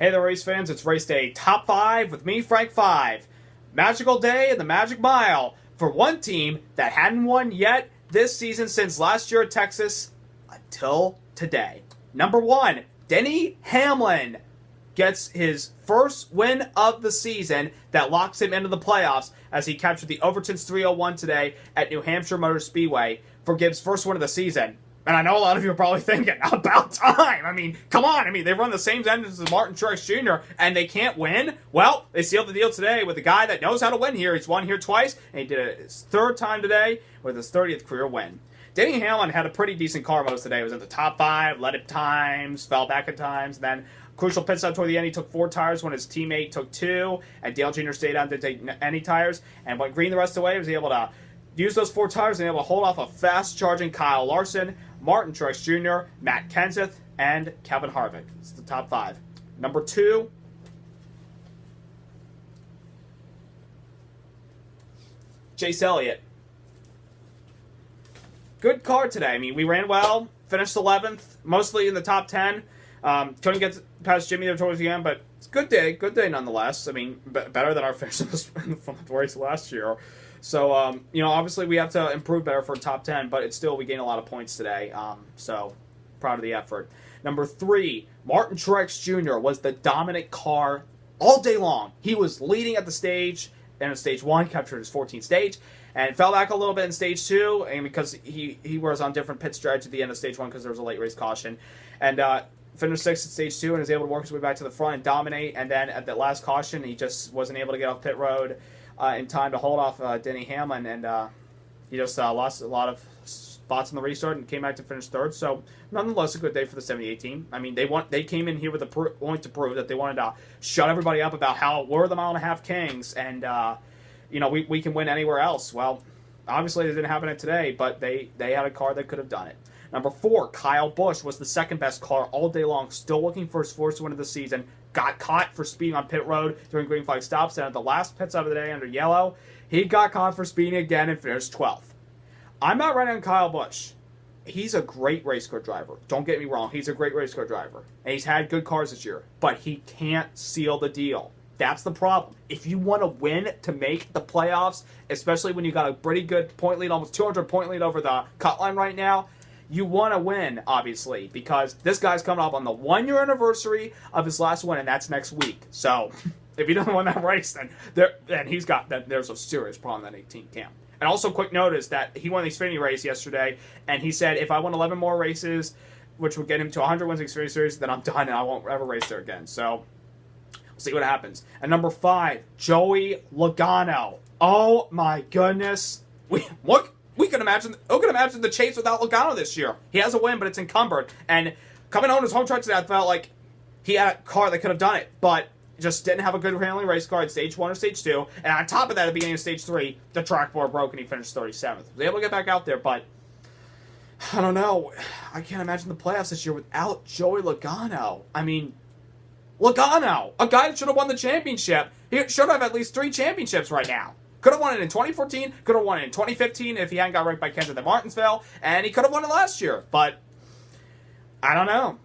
Hey there, race fans. It's race day top 5 with me, Frank 5. Magical day in the Magic Mile for one team that hadn't won yet this season since last year at Texas until today. Number 1, Denny Hamlin gets his first win of the season that locks him into the playoffs as he captured the Overtons 301 today at New Hampshire Motor Speedway for Gibbs' first win of the season. And I know a lot of you are probably thinking, about time. I mean, come on. They run the same engines as Martin Truex Jr. and they can't win? Well, they sealed the deal today with a guy that knows how to win here. He's won here twice, and he did it his third time today with his 30th career win. Denny Hamlin had a pretty decent car most today. He was in the top 5, led at times, fell back at times. Then crucial pit stop toward the end, he took 4 tires when his teammate took 2, and Dale Jr. stayed on to take any tires. And went green the rest of the way. He was able to use those 4 tires and able to hold off a fast-charging Kyle Larson, Martin Truex Jr., Matt Kenseth, and Kevin Harvick. It's the top 5. Number 2, Chase Elliott. Good car today. We ran well, finished 11th, mostly in the top 10. Couldn't get past Jimmy there towards the end, but it's a good day nonetheless. Better than our finish from the race last year. So, obviously we have to improve better for top 10, but it's still, we gained a lot of points today. So, proud of the effort. Number 3, Martin Truex Jr. was the dominant car all day long. He was leading at the stage, and in stage 1, captured his 14th stage, and fell back a little bit in stage 2, and because he was on different pit strategy at the end of stage 1 because there was a late race caution. And, finished 6th at stage 2 and was able to work his way back to the front and dominate, and then at the last caution, he just wasn't able to get off pit road in time to hold off Denny Hamlin, and he just lost a lot of spots in the restart and came back to finish 3rd. So, nonetheless, a good day for the 78 team. They came in here with a point to prove that they wanted to shut everybody up about how we're the mile-and-a-half kings, and we can win anywhere else. Well, obviously, it didn't happen today, but they had a car that could have done it. Number 4, Kyle Busch was the second-best car all day long, still looking for his first win of the season. Got caught for speeding on pit road during green flag stops, and at the last pit stop of the day under yellow, he got caught for speeding again and finished 12th. I'm not running on Kyle Busch. He's a great race car driver. Don't get me wrong. He's a great race car driver, and he's had good cars this year, but he can't seal the deal. That's the problem. If you want to win to make the playoffs, especially when you got a pretty good point lead, almost 200-point lead over the cut line right now, you want to win, obviously, because this guy's coming up on the 1-year anniversary of his last win, and that's next week. So, if he doesn't win that race, then there's a serious problem in that 18 camp. And also, quick notice that he won the Xfinity race yesterday, and he said, if I win 11 more races, which would get him to 100 wins in Xfinity Series, then I'm done, and I won't ever race there again. So, we'll see what happens. And number 5, Joey Logano. Oh, my goodness. Who can imagine the chase without Logano this year? He has a win, but it's encumbered. And coming home to his home track today, I felt like he had a car that could have done it, but just didn't have a good handling race car at stage 1 or stage 2. And on top of that, at the beginning of stage 3, the track board broke and he finished 37th. Was able to get back out there, but I don't know. I can't imagine the playoffs this year without Joey Logano. Logano, a guy that should have won the championship. He should have at least 3 championships right now. Could have won it in 2014, could have won it in 2015 if he hadn't got ranked by Kenseth at Martinsville, and he could have won it last year. But I don't know.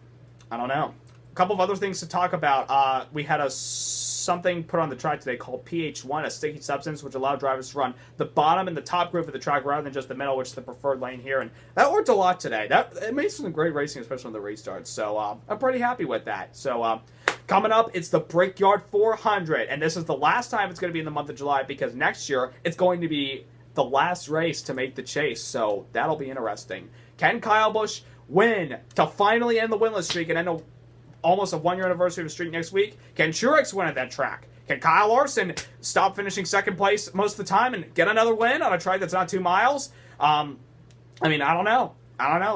A couple of other things to talk about. We had something put on the track today called PH1, a sticky substance, which allowed drivers to run the bottom and the top group of the track rather than just the middle, which is the preferred lane here. And that worked a lot today. It made some great racing, especially on the restarts. So I'm pretty happy with that. So coming up, it's the Brickyard 400, and this is the last time it's going to be in the month of July because next year it's going to be the last race to make the chase, so that'll be interesting. Can Kyle Busch win to finally end the winless streak and end almost a 1-year anniversary of the streak next week? Can Truex win at that track? Can Kyle Larson stop finishing second place most of the time and get another win on a track that's not 2 miles? I don't know.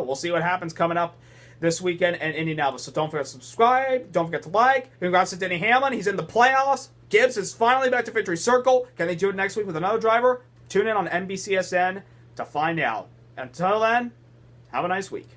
We'll see what happens coming up this weekend in Indianapolis. So don't forget to subscribe. Don't forget to like. Congrats to Denny Hamlin. He's in the playoffs. Gibbs is finally back to victory circle. Can they do it next week with another driver? Tune in on NBCSN to find out. Until then, have a nice week.